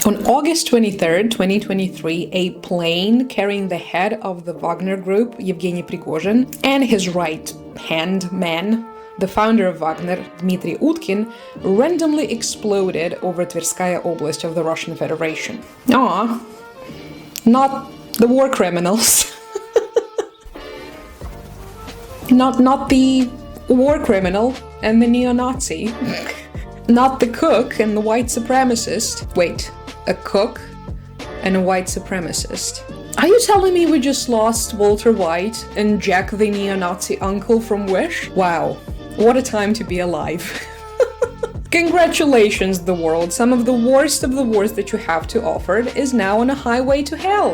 On August 23rd, 2023, a plane carrying the head of the Wagner Group, Yevgeny Prigozhin, and his right-hand man, the founder of Wagner, Dmitry Utkin, randomly exploded over Tverskaya Oblast of the Russian Federation. Not the war criminals. Not the war criminal and the neo-Nazi. Not the cook and the white supremacist. Wait, a cook and a white supremacist. Are you telling me we just lost Walter White and Jack the neo-Nazi uncle from Wish? Wow, what a time to be alive. Congratulations, the world. Some of the worst that you have to offer is now on a highway to hell.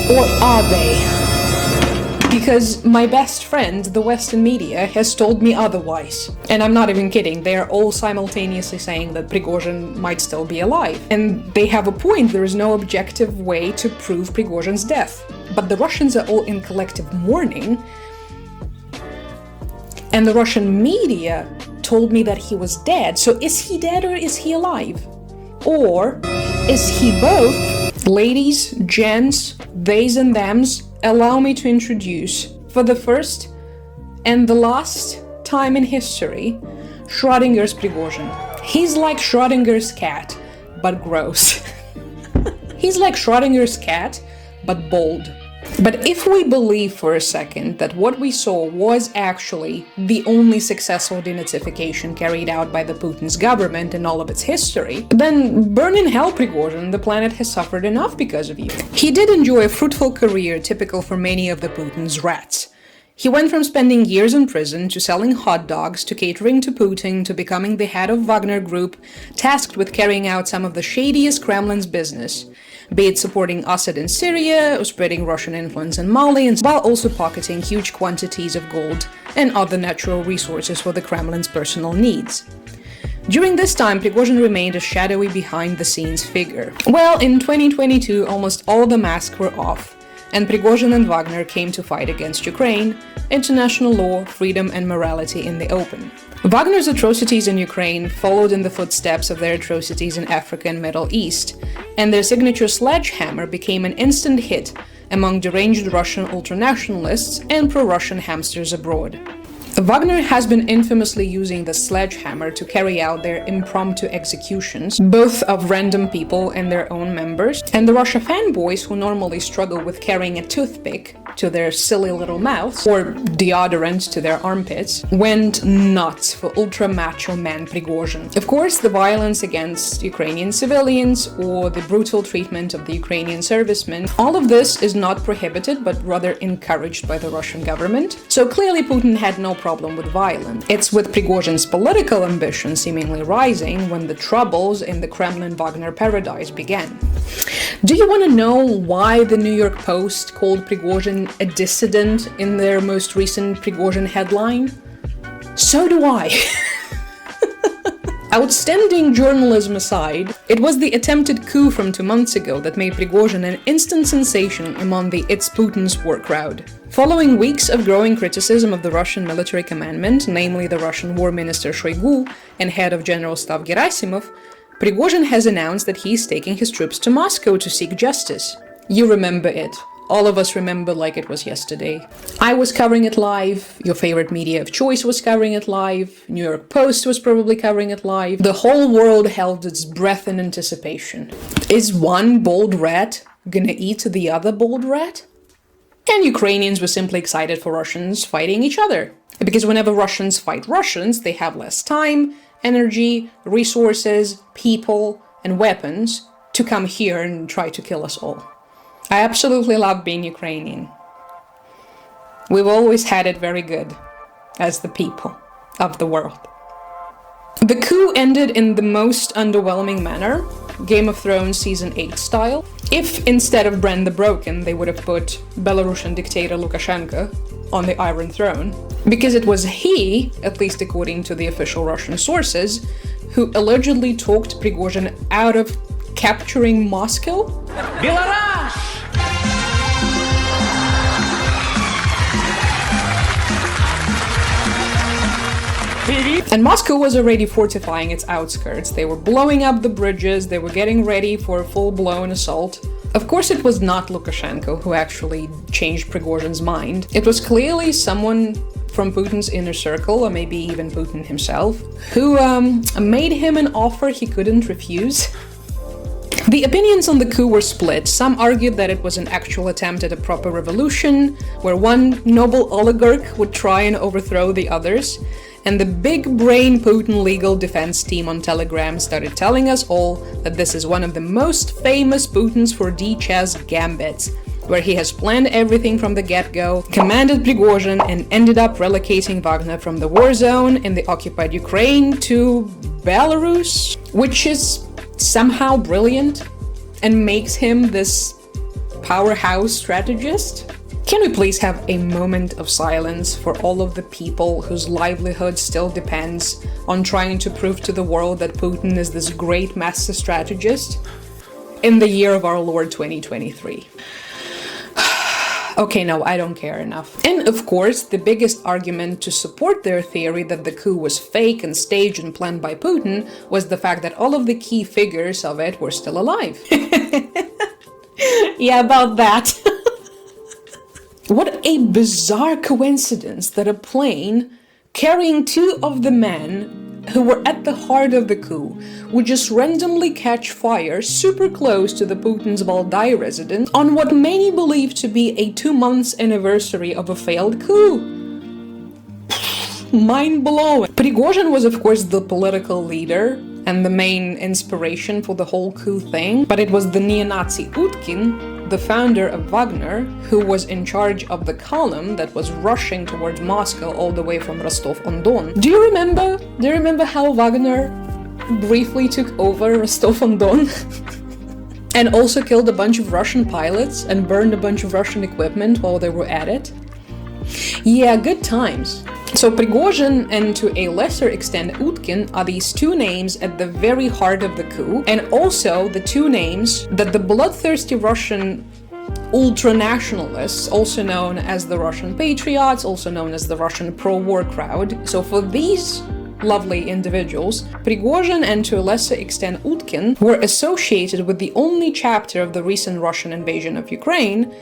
Or are they? Because my best friend, the Western media, has told me otherwise. And I'm not even kidding, they are all simultaneously saying that Prigozhin might still be alive. And they have a point, there is no objective way to prove Prigozhin's death. But the Russians are all in collective mourning. And the Russian media told me that he was dead. So is he dead or is he alive? Or is he both? Ladies, gents, theys and thems, allow me to introduce, for the first and the last time in history, Schrödinger's Prigozhin. He's like Schrödinger's cat, but gross. He's like Schrödinger's cat, but bald. But if we believe for a second that what we saw was actually the only successful denazification carried out by the Putin's government in all of its history, then burn in hell, Prigozhin, the planet has suffered enough because of you. He did enjoy a fruitful career typical for many of the Putin's rats. He went from spending years in prison to selling hot dogs to catering to Putin to becoming the head of Wagner Group, tasked with carrying out some of the shadiest Kremlin's business, be it supporting Assad in Syria or spreading Russian influence in Mali, and while also pocketing huge quantities of gold and other natural resources for the Kremlin's personal needs. During this time, Prigozhin remained a shadowy behind-the-scenes figure. Well, in 2022, almost all the masks were off, and Prigozhin and Wagner came to fight against Ukraine, international law, freedom and morality in the open. Wagner's atrocities in Ukraine followed in the footsteps of their atrocities in Africa and Middle East, and their signature sledgehammer became an instant hit among deranged Russian ultranationalists and pro-Russian hamsters abroad. Wagner has been infamously using the sledgehammer to carry out their impromptu executions, both of random people and their own members, and the Russia fanboys who normally struggle with carrying a toothpick to their silly little mouths, or deodorant to their armpits, went nuts for ultra-macho man Prigozhin. Of course, the violence against Ukrainian civilians or the brutal treatment of the Ukrainian servicemen, all of this is not prohibited but rather encouraged by the Russian government. So clearly Putin had no problem with violence. It's with Prigozhin's political ambition seemingly rising when the troubles in the Kremlin-Wagner paradise began. Do you want to know why the New York Post called Prigozhin a dissident in their most recent Prigozhin headline? So do I. Outstanding journalism aside, it was the attempted coup from 2 months ago that made Prigozhin an instant sensation among the It's Putin's war crowd. Following weeks of growing criticism of the Russian military commandment, namely the Russian War Minister Shoigu and head of General Staff Gerasimov, Prigozhin has announced that he's taking his troops to Moscow to seek justice. You remember it. All of us remember like it was yesterday. I was covering it live, your favorite media of choice was covering it live, New York Post was probably covering it live. The whole world held its breath in anticipation. Is one bold rat gonna eat the other bold rat? And Ukrainians were simply excited for Russians fighting each other. Because whenever Russians fight Russians, they have less time, energy, resources, people, and weapons to come here and try to kill us all. I absolutely love being Ukrainian. We've always had it very good as the people of the world. The coup ended in the most underwhelming manner, Game of Thrones Season 8 style. If instead of Bran the Broken, they would have put Belarusian dictator Lukashenko on the Iron Throne. Because it was he, at least according to the official Russian sources, who allegedly talked Prigozhin out of capturing Moscow. Belarus! And Moscow was already fortifying its outskirts. They were blowing up the bridges, they were getting ready for a full-blown assault. Of course, it was not Lukashenko who actually changed Prigozhin's mind. It was clearly someone from Putin's inner circle, or maybe even Putin himself, who made him an offer he couldn't refuse. The opinions on the coup were split. Some argued that it was an actual attempt at a proper revolution, where one noble oligarch would try and overthrow the others. And the big brain Putin legal defense team on Telegram started telling us all that this is one of the most famous Putin's 4D chess gambits, where he has planned everything from the get-go, commanded Prigozhin, and ended up relocating Wagner from the war zone in the occupied Ukraine to Belarus, which is somehow brilliant and makes him this powerhouse strategist. Can we please have a moment of silence for all of the people whose livelihood still depends on trying to prove to the world that Putin is this great master strategist in the year of our Lord 2023? Okay, no, I don't care enough. And of course, the biggest argument to support their theory that the coup was fake and staged and planned by Putin was the fact that all of the key figures of it were still alive. Yeah, about that. What a bizarre coincidence that a plane carrying two of the men who were at the heart of the coup would just randomly catch fire super close to the Putin's Valdai residence on what many believe to be a 2-month anniversary of a failed coup. Mind-blowing. Prigozhin was of course the political leader and the main inspiration for the whole coup thing, but it was the neo-Nazi Utkin, the founder of Wagner, who was in charge of the column that was rushing towards Moscow all the way from Rostov-on-Don. Do you remember how Wagner briefly took over Rostov-on-Don? And also killed a bunch of Russian pilots and burned a bunch of Russian equipment while they were at it? Yeah, good times. So Prigozhin and to a lesser extent Utkin are these two names at the very heart of the coup, and also the two names that the bloodthirsty Russian ultranationalists, also known as the Russian patriots, also known as the Russian pro-war crowd. So for these lovely individuals, Prigozhin and to a lesser extent Utkin were associated with the only chapter of the recent Russian invasion of Ukraine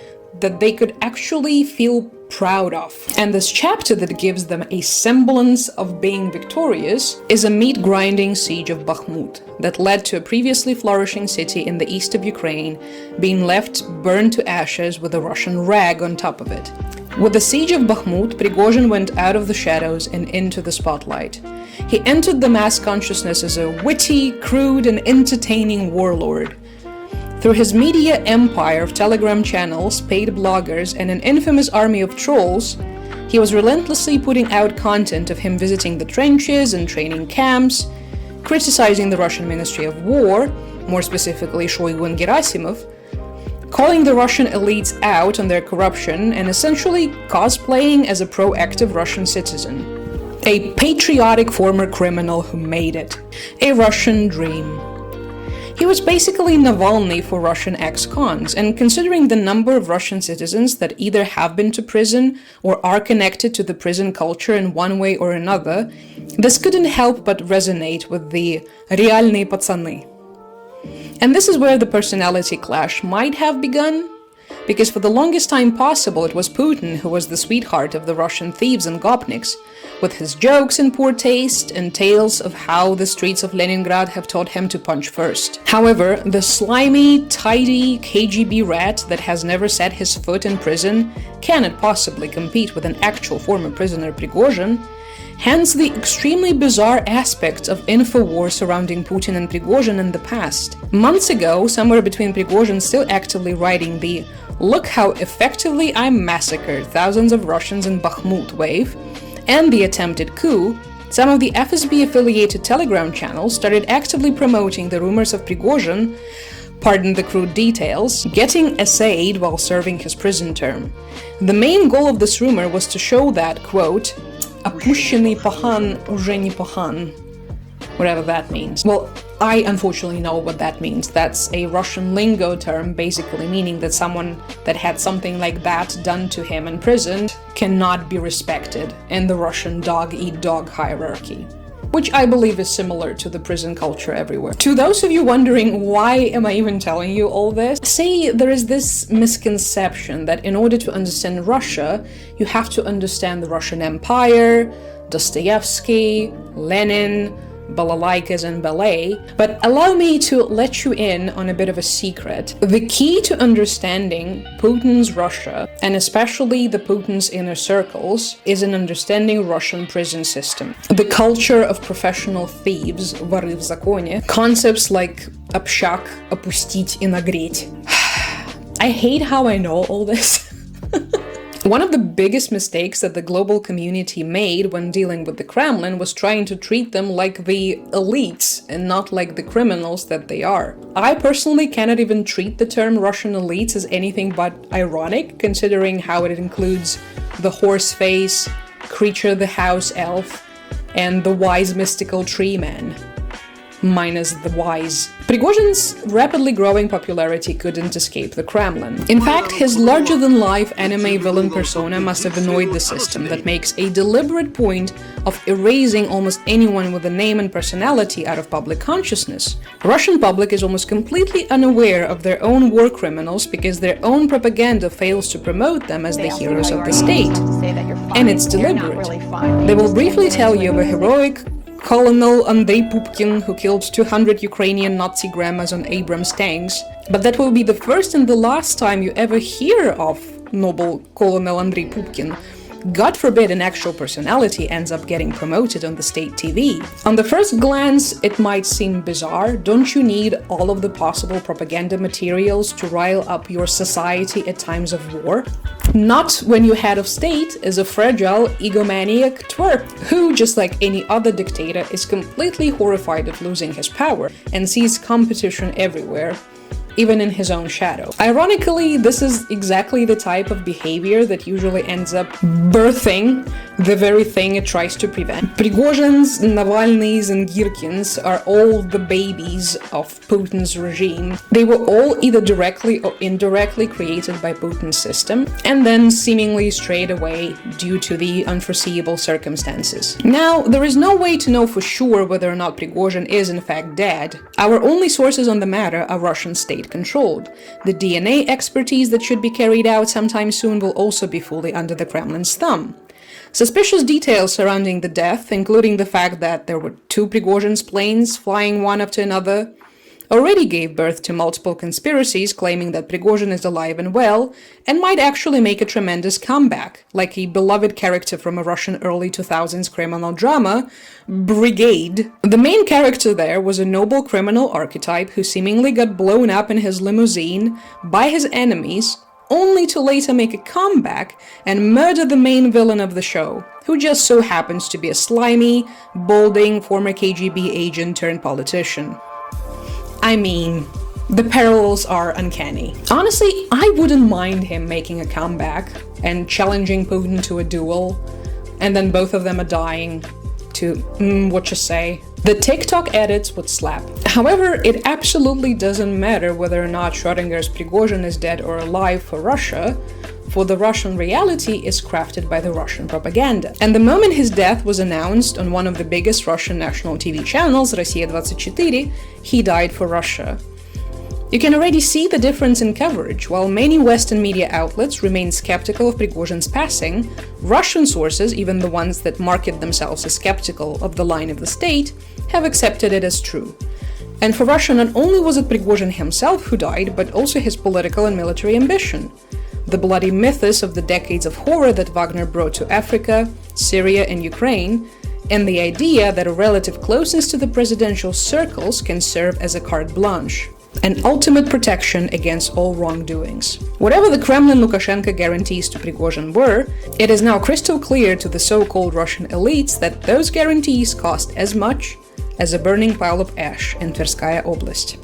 that they could actually feel proud of. And this chapter that gives them a semblance of being victorious is a meat-grinding siege of Bakhmut that led to a previously flourishing city in the east of Ukraine being left burned to ashes with a Russian rag on top of it. With the siege of Bakhmut, Prigozhin went out of the shadows and into the spotlight. He entered the mass consciousness as a witty, crude, and entertaining warlord. Through his media empire of Telegram channels, paid bloggers, and an infamous army of trolls, he was relentlessly putting out content of him visiting the trenches and training camps, criticizing the Russian Ministry of War, more specifically Shoigu and Gerasimov, calling the Russian elites out on their corruption, and essentially cosplaying as a proactive Russian citizen. A patriotic former criminal who made it. A Russian dream. He was basically Navalny for Russian ex-cons, and considering the number of Russian citizens that either have been to prison or are connected to the prison culture in one way or another, this couldn't help but resonate with the realные пацаны. And this is where the personality clash might have begun, because for the longest time possible it was Putin who was the sweetheart of the Russian thieves and gopniks, with his jokes in poor taste and tales of how the streets of Leningrad have taught him to punch first. However, the slimy, tidy KGB rat that has never set his foot in prison cannot possibly compete with an actual former prisoner Prigozhin, hence the extremely bizarre aspects of infowar surrounding Putin and Prigozhin in the past. Months ago, somewhere between Prigozhin still actively writing the "Look how effectively I massacred thousands of Russians in Bakhmut" wave, and the attempted coup, some of the FSB-affiliated Telegram channels started actively promoting the rumors of Prigozhin, pardon the crude details, getting essayed while serving his prison term. The main goal of this rumor was to show that, quote, "Опущенный пахан уже не пахан," whatever that means. Well, I unfortunately know what that means. That's a Russian lingo term, basically meaning that someone that had something like that done to him in prison cannot be respected in the Russian dog-eat-dog hierarchy, which I believe is similar to the prison culture everywhere. To those of you wondering why am I even telling you all this, say there is this misconception that in order to understand Russia, you have to understand the Russian Empire, Dostoevsky, Lenin, balalaikas and ballet, but allow me to let you in on a bit of a secret. The key to understanding Putin's Russia, and especially the Putin's inner circles, is in understanding Russian prison system. The culture of professional thieves, воры в законе, concepts like общак, опустить и нагреть. I hate how I know all this. One of the biggest mistakes that the global community made when dealing with the Kremlin was trying to treat them like the elites and not like the criminals that they are. I personally cannot even treat the term Russian elites as anything but ironic, considering how it includes the horse face, creature the house elf, and the wise mystical tree man. Minus the wise. Prigozhin's rapidly growing popularity couldn't escape the Kremlin. In fact, his larger-than-life anime villain persona must have annoyed the system that makes a deliberate point of erasing almost anyone with a name and personality out of public consciousness. The Russian public is almost completely unaware of their own war criminals because their own propaganda fails to promote them as the heroes of the state. And it's deliberate. They will briefly tell you of a heroic Colonel Andrei Pupkin, who killed 200 Ukrainian Nazi grandmas on Abrams tanks, but that will be the first and the last time you ever hear of noble Colonel Andrei Pupkin. God forbid an actual personality ends up getting promoted on the state TV. On the first glance, it might seem bizarre. Don't you need all of the possible propaganda materials to rile up your society at times of war? Not when your head of state is a fragile, egomaniac twerp who, just like any other dictator, is completely horrified at losing his power and sees competition everywhere, even in his own shadow. Ironically, this is exactly the type of behavior that usually ends up birthing the very thing it tries to prevent. Prigozhin's, Navalny's, and Girkin's are all the babies of Putin's regime. They were all either directly or indirectly created by Putin's system, and then seemingly strayed away due to the unforeseeable circumstances. Now, there is no way to know for sure whether or not Prigozhin is in fact dead. Our only sources on the matter are Russian state-controlled. The DNA expertise that should be carried out sometime soon will also be fully under the Kremlin's thumb. Suspicious details surrounding the death, including the fact that there were two Prigozhin's planes flying one after another, already gave birth to multiple conspiracies claiming that Prigozhin is alive and well, and might actually make a tremendous comeback, like a beloved character from a Russian early 2000s criminal drama, Brigade. The main character there was a noble criminal archetype who seemingly got blown up in his limousine by his enemies, only to later make a comeback and murder the main villain of the show, who just so happens to be a slimy, balding former KGB agent turned politician. I mean, the parallels are uncanny. Honestly, I wouldn't mind him making a comeback and challenging Putin to a duel, and then both of them are dying to, what you say. The TikTok edits would slap. However, it absolutely doesn't matter whether or not Schrödinger's Prigozhin is dead or alive for Russia, for the Russian reality is crafted by the Russian propaganda. And the moment his death was announced on one of the biggest Russian national TV channels, Россия 24, he died for Russia. You can already see the difference in coverage. While many Western media outlets remain skeptical of Prigozhin's passing, Russian sources, even the ones that market themselves as skeptical of the line of the state, have accepted it as true. And for Russia, not only was it Prigozhin himself who died, but also his political and military ambition. The bloody mythos of the decades of horror that Wagner brought to Africa, Syria, and Ukraine, and the idea that a relative closeness to the presidential circles can serve as a carte blanche, an ultimate protection against all wrongdoings. Whatever the Kremlin Lukashenko guarantees to Prigozhin were, it is now crystal clear to the so-called Russian elites that those guarantees cost as much as a burning pile of ash in Tverskaya Oblast.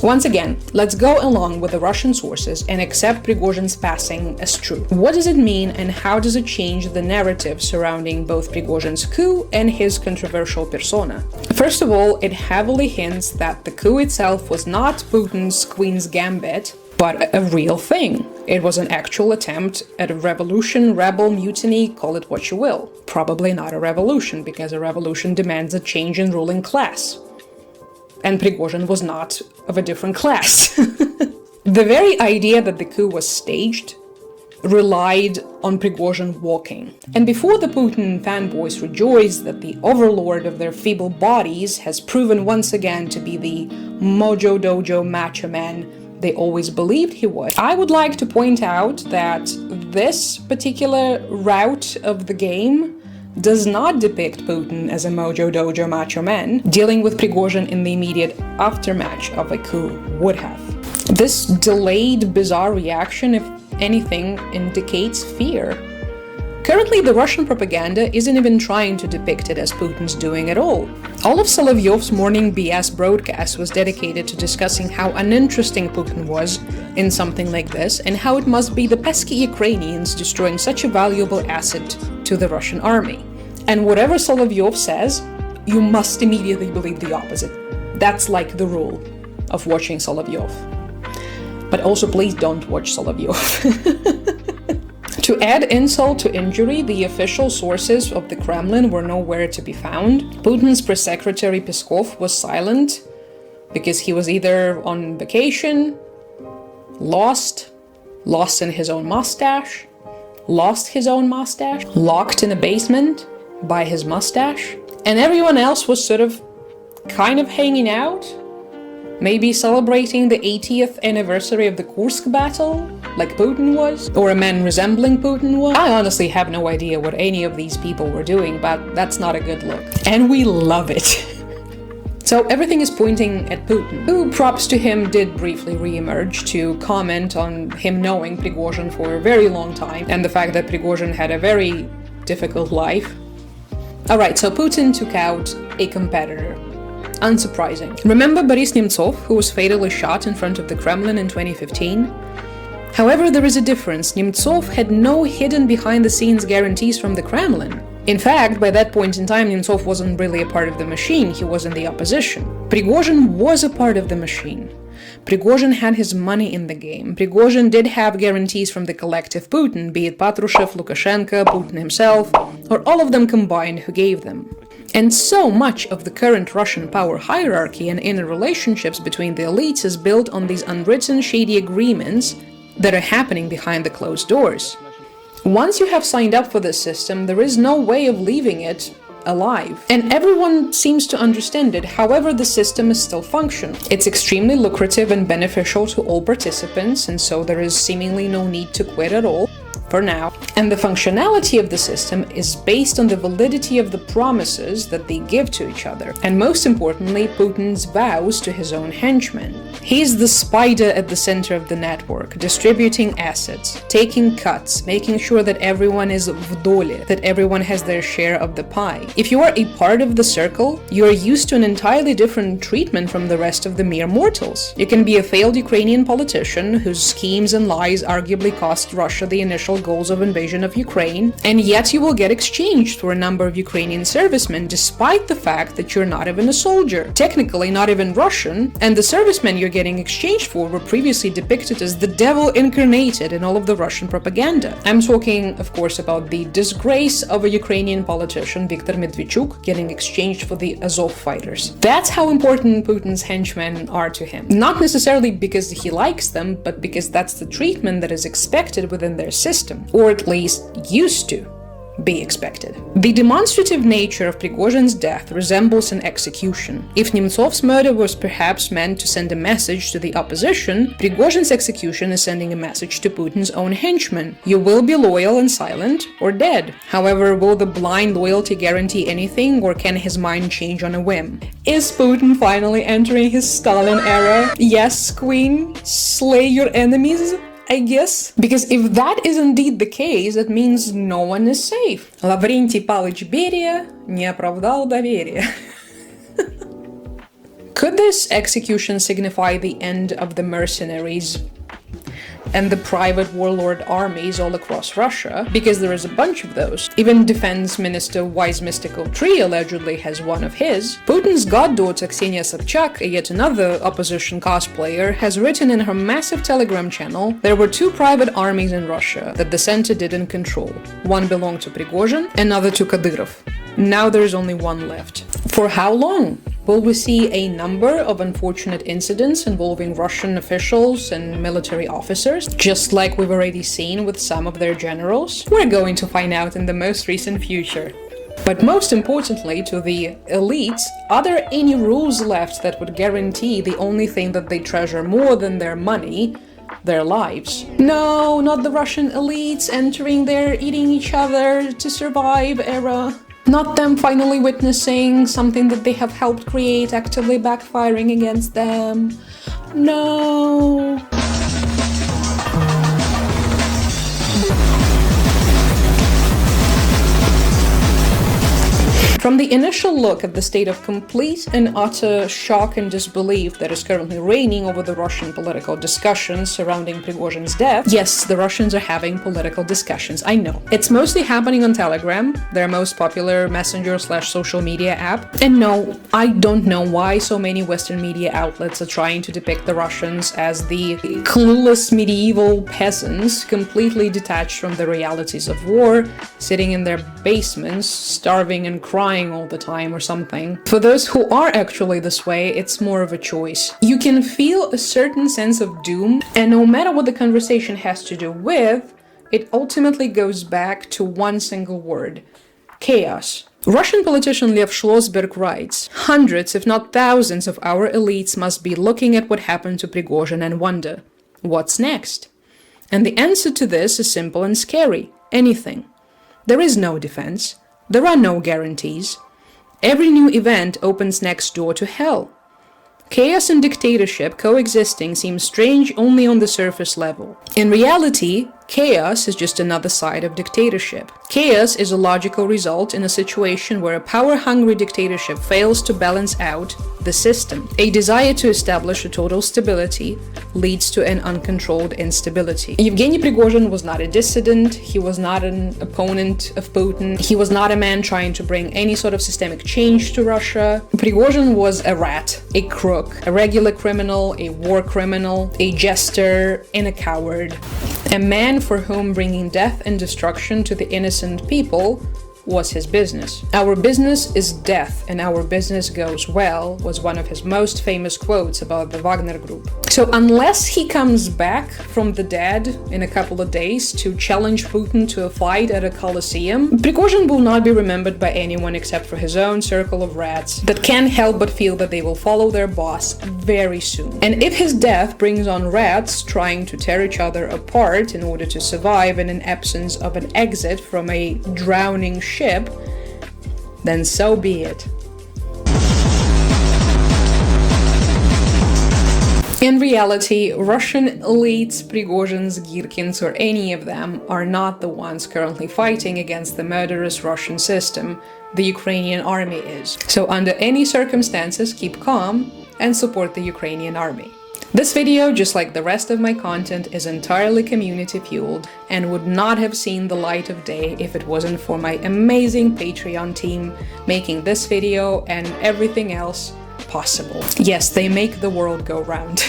Once again, let's go along with the Russian sources and accept Prigozhin's passing as true. What does it mean and how does it change the narrative surrounding both Prigozhin's coup and his controversial persona? First of all, it heavily hints that the coup itself was not Putin's Queen's Gambit, but a real thing. It was an actual attempt at a revolution, rebel, mutiny, call it what you will. Probably not a revolution, because a revolution demands a change in ruling class. And Prigozhin was not of a different class. The very idea that the coup was staged relied on Prigozhin walking. And before the Putin fanboys rejoice that the overlord of their feeble bodies has proven once again to be the mojo dojo macho man they always believed he was, I would like to point out that this particular route of the game does not depict Putin as a mojo dojo macho man. Dealing with Prigozhin in the immediate aftermath of a coup would have. This delayed, bizarre reaction, if anything, indicates fear. Currently, the Russian propaganda isn't even trying to depict it as Putin's doing at all. All of Solovyov's morning BS broadcast was dedicated to discussing how uninteresting Putin was in something like this, and how it must be the pesky Ukrainians destroying such a valuable asset to the Russian army. And whatever Solovyov says, you must immediately believe the opposite. That's like the rule of watching Solovyov. But also please don't watch Solovyov. To add insult to injury, the official sources of the Kremlin were nowhere to be found. Putin's press secretary Peskov was silent because he was either on vacation, lost in his own mustache, lost his own mustache, locked in a basement by his mustache, and everyone else was sort of kind of hanging out, maybe celebrating the 80th anniversary of the Kursk battle, like Putin was, or a man resembling Putin was. I honestly have no idea what any of these people were doing, but that's not a good look. And we love it. So everything is pointing at Putin, who, props to him, did briefly re-emerge to comment on him knowing Prigozhin for a very long time, and the fact that Prigozhin had a very difficult life. Alright, so Putin took out a competitor. Unsurprising. Remember Boris Nemtsov, who was fatally shot in front of the Kremlin in 2015? However, there is a difference. Nemtsov had no hidden behind-the-scenes guarantees from the Kremlin. In fact, by that point in time, Nemtsov wasn't really a part of the machine, he was in the opposition. Prigozhin was a part of the machine. Prigozhin had his money in the game. Prigozhin did have guarantees from the collective Putin, be it Patrushev, Lukashenko, Putin himself, or all of them combined who gave them. And so much of the current Russian power hierarchy and inner relationships between the elites is built on these unwritten shady agreements that are happening behind the closed doors. Once you have signed up for this system, there is no way of leaving it alive. And everyone seems to understand it, however the system is still functional. It's extremely lucrative and beneficial to all participants, and so there is seemingly no need to quit at all. For now. And the functionality of the system is based on the validity of the promises that they give to each other, and most importantly, Putin's vows to his own henchmen. He's the spider at the center of the network, distributing assets, taking cuts, making sure that everyone is в доле, that everyone has their share of the pie. If you are a part of the circle, you are used to an entirely different treatment from the rest of the mere mortals. You can be a failed Ukrainian politician whose schemes and lies arguably cost Russia the initial goals of invasion of Ukraine, and yet you will get exchanged for a number of Ukrainian servicemen despite the fact that you're not even a soldier, technically not even Russian, and the servicemen you're getting exchanged for were previously depicted as the devil incarnated in all of the Russian propaganda. I'm talking, of course, about the disgrace of a Ukrainian politician, Viktor Medvedchuk, getting exchanged for the Azov fighters. That's how important Putin's henchmen are to him. Not necessarily because he likes them, but because that's the treatment that is expected within their system. Or at least used to be expected. The demonstrative nature of Prigozhin's death resembles an execution. If Nemtsov's murder was perhaps meant to send a message to the opposition, Prigozhin's execution is sending a message to Putin's own henchmen. You will be loyal and silent, or dead. However, will the blind loyalty guarantee anything, or can his mind change on a whim? Is Putin finally entering his Stalin era? Yes, Queen, slay your enemies? I guess. Because if that is indeed the case, it means no one is safe. Лаврентий Палыч Берия не оправдал доверия. Could this execution signify the end of the mercenaries and the private warlord armies all across Russia? Because there is a bunch of those. Even Defense Minister Wise Mystical Tree allegedly has one of his. Putin's goddaughter Ksenia Sobchak, yet another opposition cosplayer, has written in her massive Telegram channel, there were 2 private armies in Russia that the center didn't control. One belonged to Prigozhin, another to Kadyrov. Now there is only one left. For how long? Will we see a number of unfortunate incidents involving Russian officials and military officers, just like we've already seen with some of their generals? We're going to find out in the most recent future. But most importantly, to the elites, are there any rules left that would guarantee the only thing that they treasure more than their money, their lives? No, not the Russian elites entering their eating each other to survive era. Not them finally witnessing something that they have helped create actively backfiring against them. No. From the initial look at the state of complete and utter shock and disbelief that is currently reigning over the Russian political discussions surrounding Prigozhin's death, yes, the Russians are having political discussions, I know. It's mostly happening on Telegram, their most popular messenger/social media app. And no, I don't know why so many Western media outlets are trying to depict the Russians as the clueless medieval peasants, completely detached from the realities of war, sitting in their basements, starving and crying all the time or something. For those who are actually this way, it's more of a choice. You can feel a certain sense of doom, and no matter what the conversation has to do with, it ultimately goes back to one single word: chaos. Russian politician Lev Schlossberg writes, hundreds, if not thousands, of our elites must be looking at what happened to Prigozhin and wonder, what's next? And the answer to this is simple and scary: anything. There is no defense. There are no guarantees. Every new event opens next door to hell. Chaos and dictatorship coexisting seems strange only on the surface level. In reality, chaos is just another side of dictatorship. Chaos is a logical result in a situation where a power-hungry dictatorship fails to balance out the system. A desire to establish a total stability leads to an uncontrolled instability. Yevgeny Prigozhin was not a dissident, he was not an opponent of Putin, he was not a man trying to bring any sort of systemic change to Russia. Prigozhin was a rat, a crook, a regular criminal, a war criminal, a jester, and a coward. A man for whom bringing death and destruction to the innocent people was his business. Our business is death, and our business goes well, was one of his most famous quotes about the Wagner Group. So unless he comes back from the dead in a couple of days to challenge Putin to a fight at a coliseum, Prigozhin will not be remembered by anyone except for his own circle of rats that can't help but feel that they will follow their boss very soon. And if his death brings on rats trying to tear each other apart in order to survive in an absence of an exit from a drowning ship, then so be it. In reality, Russian elites, Prigozhins, Girkins, or any of them are not the ones currently fighting against the murderous Russian system. The Ukrainian army is. So under any circumstances, keep calm and support the Ukrainian army. This video, just like the rest of my content, is entirely community-fueled and would not have seen the light of day if it wasn't for my amazing Patreon team making this video and everything else possible. Yes, they make the world go round.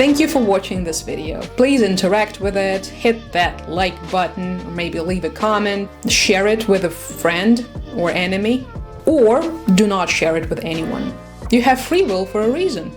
Thank you for watching this video. Please interact with it, hit that like button, or maybe leave a comment, share it with a friend or enemy, or do not share it with anyone. You have free will for a reason.